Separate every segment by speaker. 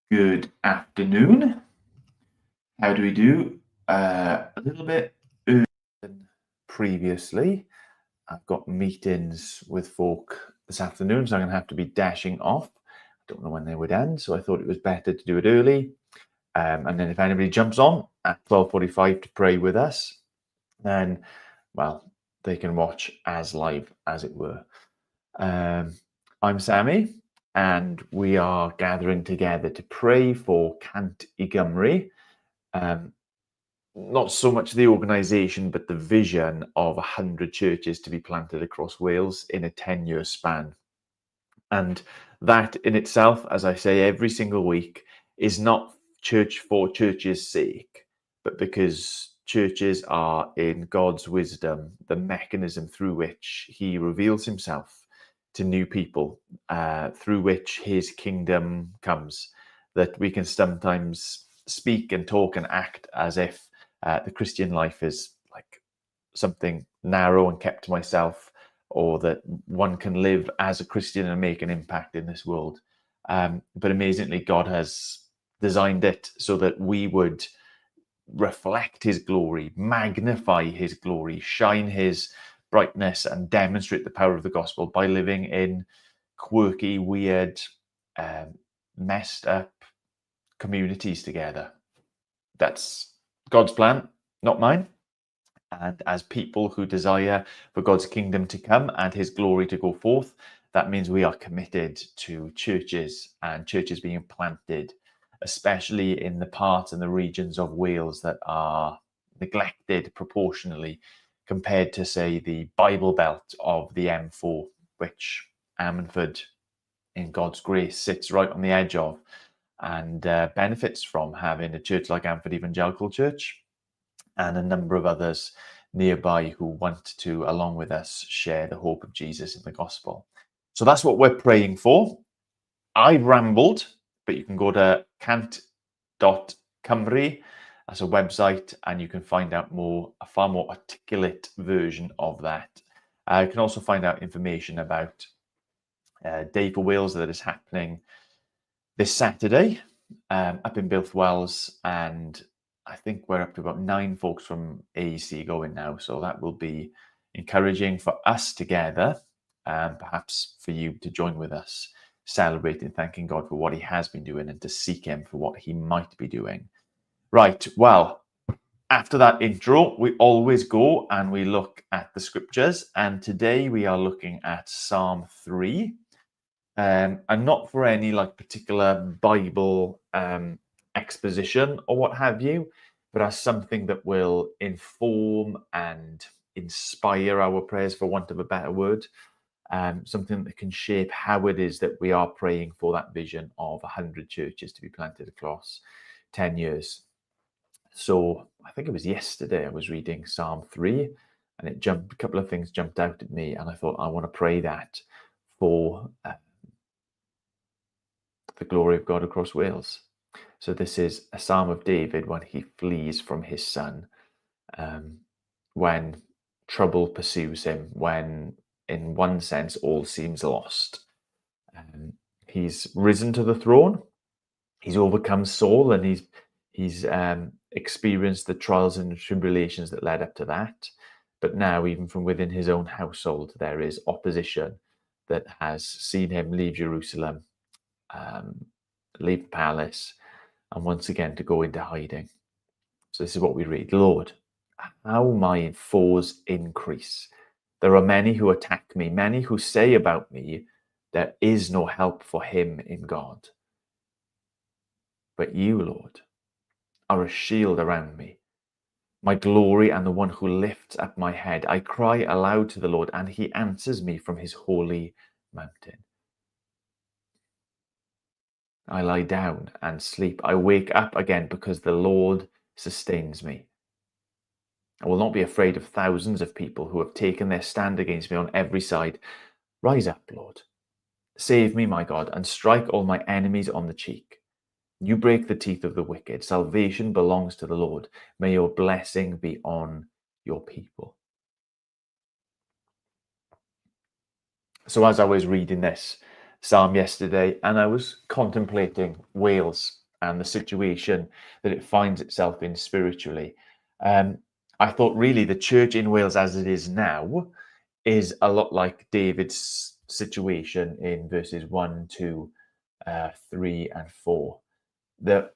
Speaker 1: Good afternoon. How do we do? A little bit earlier than previously. I've got meetings with folk this afternoon, so I'm going to have to be dashing off. I don't know when they would end, so I thought it was better to do it early. And then if anybody jumps on at 12:45 to pray with us, then, well, they can watch as live as it were. I'm Sammy, and we are gathering together to pray for Cant Gymru. Not so much the organisation, but the vision of 100 churches to be planted across Wales in a 10-year span. And that in itself, as I say every single week, is not church for church's sake, but because churches are, in God's wisdom, the mechanism through which he reveals himself to new people, through which his kingdom comes, that we can sometimes speak and talk and act as if the Christian life is like something narrow and kept to myself, or that one can live as a Christian and make an impact in this world. But amazingly, God has designed it so that we would reflect his glory, magnify his glory, shine his brightness, and demonstrate the power of the gospel by living in quirky, weird, messed up communities together. That's God's plan, not mine. And as people who desire for God's kingdom to come and his glory to go forth, that means we are committed to churches and churches being planted, especially in the parts and the regions of Wales that are neglected proportionally compared to, say, the Bible Belt of the M4, which Ammanford, in God's grace, sits right on the edge of, and benefits from having a church like Amford Evangelical Church and a number of others nearby who want to, along with us, share the hope of Jesus in the gospel. So that's what we're praying for. I rambled, but you can go to cant.cymru as a website, and you can find out a far more articulate version of that. You can also find out information about Day for Wales that is happening this Saturday up in Builth and I think we're up to about 9 folks from AEC going now, so that will be encouraging for us together, and perhaps for you to join with us, celebrating, thanking God for what he has been doing and to seek him for what he might be doing. Right, well, after that intro, we always go and we look at the scriptures, and today we are looking at Psalm 3. And not for any particular Bible exposition or what have you, but as something that will inform and inspire our prayers, for want of a better word, something that can shape how it is that we are praying for that vision of 100 churches to be planted across 10 years. So I think it was yesterday I was reading Psalm 3, and a couple of things jumped out at me, and I thought I want to pray that for the glory of God across Wales. So this is a Psalm of David when he flees from his son, when trouble pursues him, when in one sense all seems lost. He's risen to the throne, he's overcome Saul, and he's experienced the trials and tribulations that led up to that. But now, even from within his own household, there is opposition that has seen him leave Jerusalem, leave the palace, and once again to go into hiding. So this is what we read. Lord, how my foes increase. There are many who attack me, many who say about me, there is no help for him in God. But you, Lord, are a shield around me, my glory and the one who lifts up my head. I cry aloud to the Lord, and he answers me from his holy mountain. I lie down and sleep. I wake up again because the Lord sustains me. I will not be afraid of thousands of people who have taken their stand against me on every side. Rise up, Lord. Save me, my God, and strike all my enemies on the cheek. You break the teeth of the wicked. Salvation belongs to the Lord. May your blessing be on your people. So as I was reading this, psalm yesterday, and I was contemplating Wales and the situation that it finds itself in spiritually. I thought really the church in Wales as it is now is a lot like David's situation in verses 1, 2, 3, and 4. That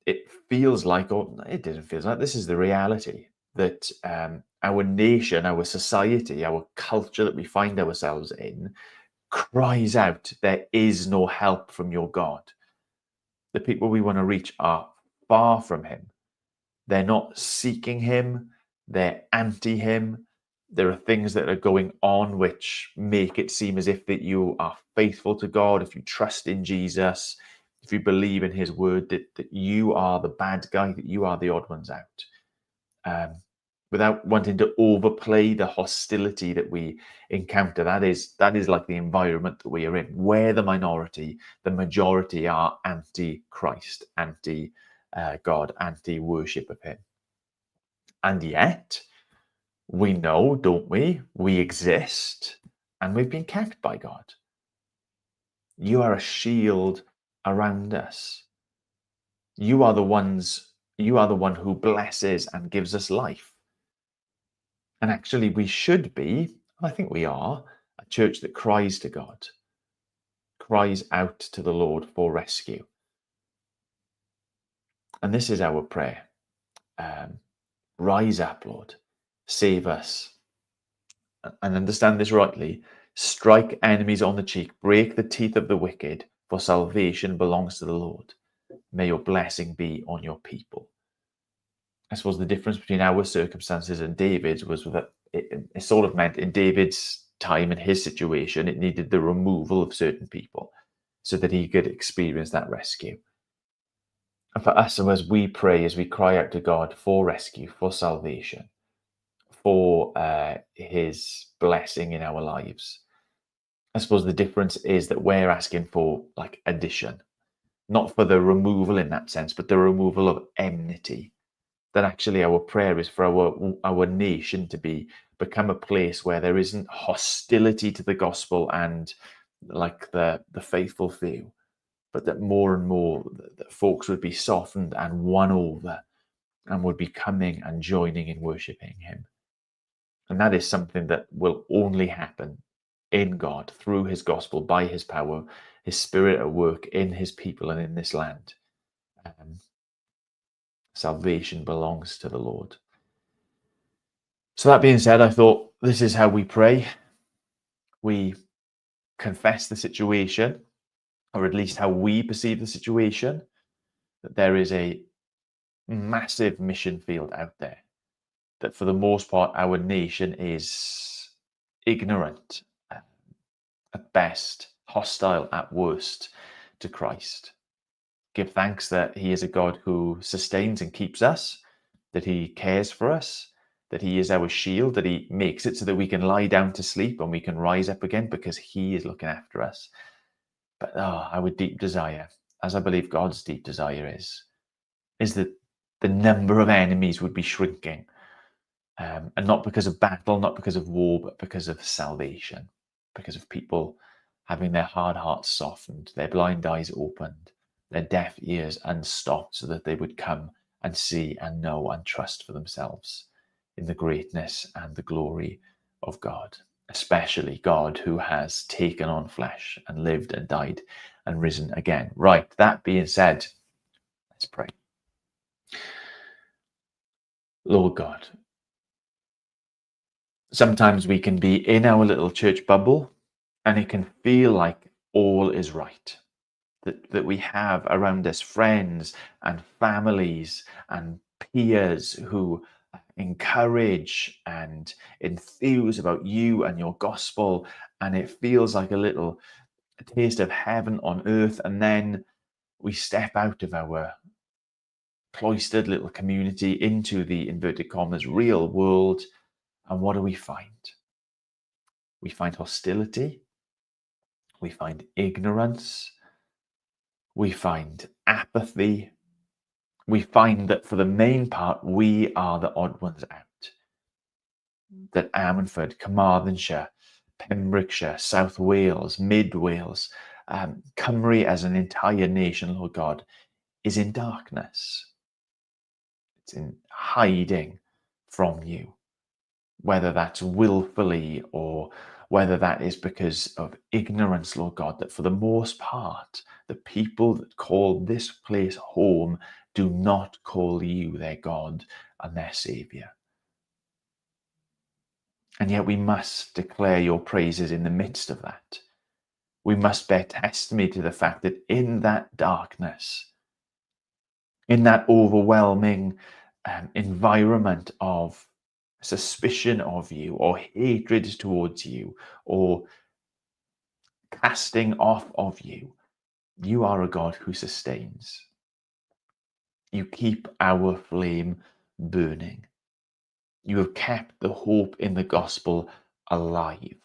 Speaker 1: it feels like, or it doesn't feel like, this is the reality that our nation, our society, our culture that we find ourselves in cries out, there is no help from your God. The people we want to reach are far from him. They're not seeking him. They're anti him. There are things that are going on which make it seem as if that you are faithful to God, if you trust in Jesus, if you believe in his word, that you are the bad guy, that you are the odd ones out. Without wanting to overplay the hostility that we encounter, that is like the environment that we are in. We're the minority, the majority are anti-Christ, anti-God, anti-worship of him. And yet, we know, don't we? We exist, and we've been kept by God. You are a shield around us. You are the one who blesses and gives us life. And actually, we should be, I think we are, a church that cries to God, cries out to the Lord for rescue. And this is our prayer. Rise up, Lord, save us. And understand this rightly, strike enemies on the cheek, break the teeth of the wicked, for salvation belongs to the Lord. May your blessing be on your people. I suppose the difference between our circumstances and David's was that it sort of meant in David's time and his situation, it needed the removal of certain people so that he could experience that rescue. And for us, so as we pray, as we cry out to God for rescue, for salvation, for his blessing in our lives, I suppose the difference is that we're asking for like addition, not for the removal in that sense, but the removal of enmity. That actually our prayer is for our nation to become a place where there isn't hostility to the gospel and like the faithful few, but that more and more that folks would be softened and won over and would be coming and joining in worshiping him. And that is something that will only happen in God through his gospel, by his power, his spirit at work in his people and in this land. Salvation belongs to the Lord. So that being said, I thought this is how we pray. We confess the situation, or at least how we perceive the situation, that there is a massive mission field out there, that for the most part, our nation is ignorant at best, hostile at worst to Christ. Give thanks that he is a God who sustains and keeps us, that he cares for us, that he is our shield, that he makes it so that we can lie down to sleep and we can rise up again because he is looking after us. But our deep desire, as I believe God's deep desire is that the number of enemies would be shrinking. And not because of battle, not because of war, but because of salvation, because of people having their hard hearts softened, their blind eyes opened, their deaf ears unstopped, so that they would come and see and know and trust for themselves in the greatness and the glory of God, especially God who has taken on flesh and lived and died and risen again. Right, that being said, let's pray. Lord God, sometimes we can be in our little church bubble and it can feel like all is right. That we have around us friends and families and peers who encourage and enthuse about you and your gospel, and it feels like a taste of heaven on earth. And then we step out of our cloistered little community into the inverted commas real world, and what do we find? We find hostility, we find ignorance, we find apathy. We find that for the main part, we are the odd ones out. That Ammanford, Carmarthenshire, Pembrokeshire, South Wales, Mid Wales, Cymru as an entire nation, Lord God, is in darkness. It's in hiding from you, whether that's willfully or whether that is because of ignorance, Lord God, that for the most part, the people that call this place home do not call you their God and their Saviour. And yet we must declare your praises in the midst of that. We must bear testimony to the fact that in that darkness, in that overwhelming environment of suspicion of you or hatred towards you or casting off of you, you are a God who sustains. You keep our flame burning. You have kept the hope in the gospel alive.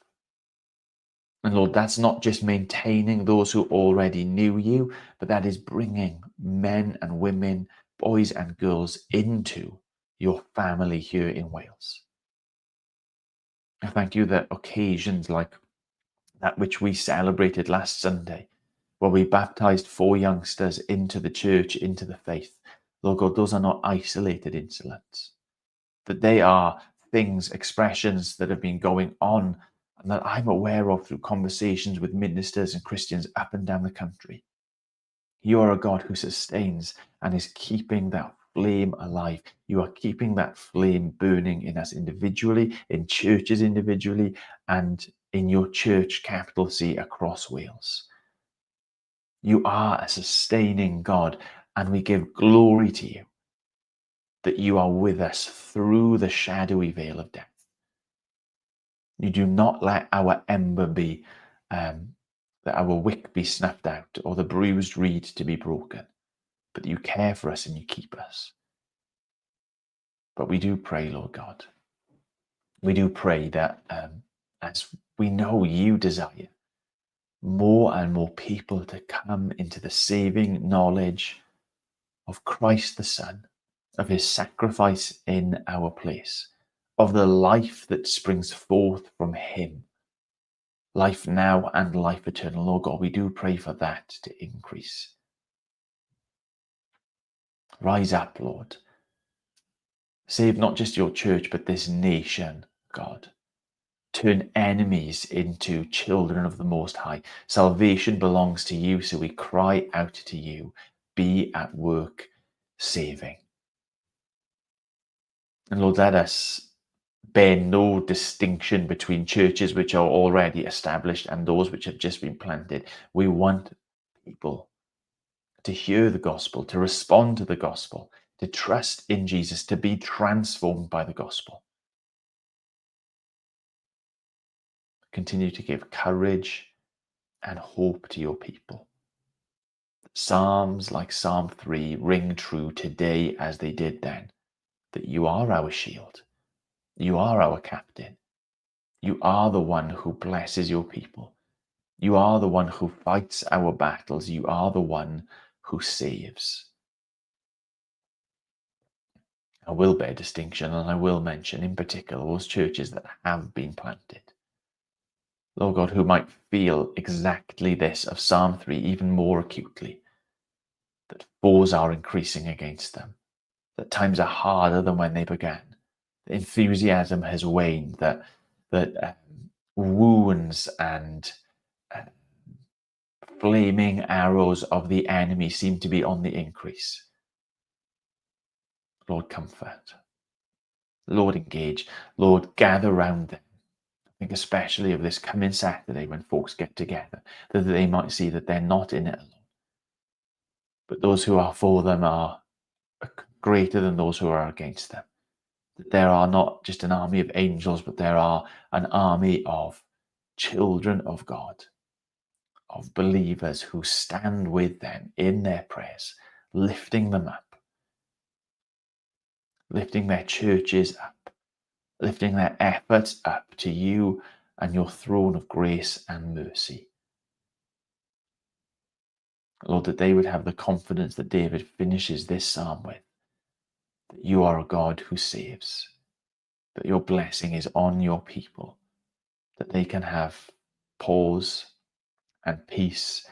Speaker 1: And Lord, that's not just maintaining those who already knew you, but that is bringing men and women, boys and girls into your family here in Wales. I thank you that occasions like that which we celebrated last Sunday, where we baptized 4 youngsters into the church, into the faith, Lord God, those are not isolated incidents, that they are things, expressions that have been going on and that I'm aware of through conversations with ministers and Christians up and down the country. You are a God who sustains and is keeping that flame alive. You are keeping that flame burning in us individually, in churches individually, and in your church, capital C, across Wales. You are a sustaining God, and we give glory to you that you are with us through the shadowy veil of death. You do not let our ember be, that our wick be snuffed out, or the bruised reed to be broken, but you care for us and you keep us. But we do pray, Lord God, we do pray that as we know you desire more and more people to come into the saving knowledge of Christ the Son, of his sacrifice in our place, of the life that springs forth from him, life now and life eternal. Lord God, we do pray for that to increase. Rise up, Lord. Save not just your church, but this nation, God. Turn enemies into children of the Most High. Salvation belongs to you, so we cry out to you. Be at work saving. And Lord, let us bear no distinction between churches which are already established and those which have just been planted. We want people to hear the gospel, to respond to the gospel, to trust in Jesus, to be transformed by the gospel. Continue to give courage and hope to your people. Psalms like Psalm 3 ring true today as they did then, that you are our shield, you are our captain, you are the one who blesses your people, you are the one who fights our battles, you are the one who saves. I will bear distinction and I will mention in particular those churches that have been planted. Lord God, who might feel exactly this of Psalm 3 even more acutely, that foes are increasing against them, that times are harder than when they began, that enthusiasm has waned, that wounds and flaming arrows of the enemy seem to be on the increase. Lord, comfort. Lord, engage. Lord, gather round them. I think especially of this coming Saturday when folks get together, that they might see that they're not in it alone, but those who are for them are greater than those who are against them. That there are not just an army of angels, but there are an army of children of God, of believers who stand with them in their prayers, lifting them up, lifting their churches up, lifting their efforts up to you and your throne of grace and mercy. Lord, that they would have the confidence that David finishes this psalm with, that you are a God who saves, that your blessing is on your people, that they can have pause and peace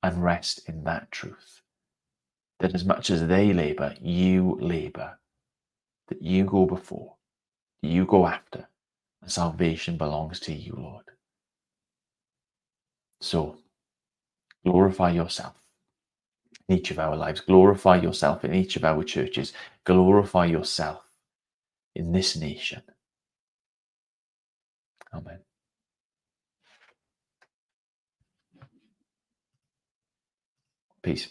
Speaker 1: and rest in that truth. That as much as they labour, you labour, that you go before, that you go after, and salvation belongs to you, Lord. So glorify yourself in each of our lives, glorify yourself in each of our churches, glorify yourself in this nation. Amen. Peace.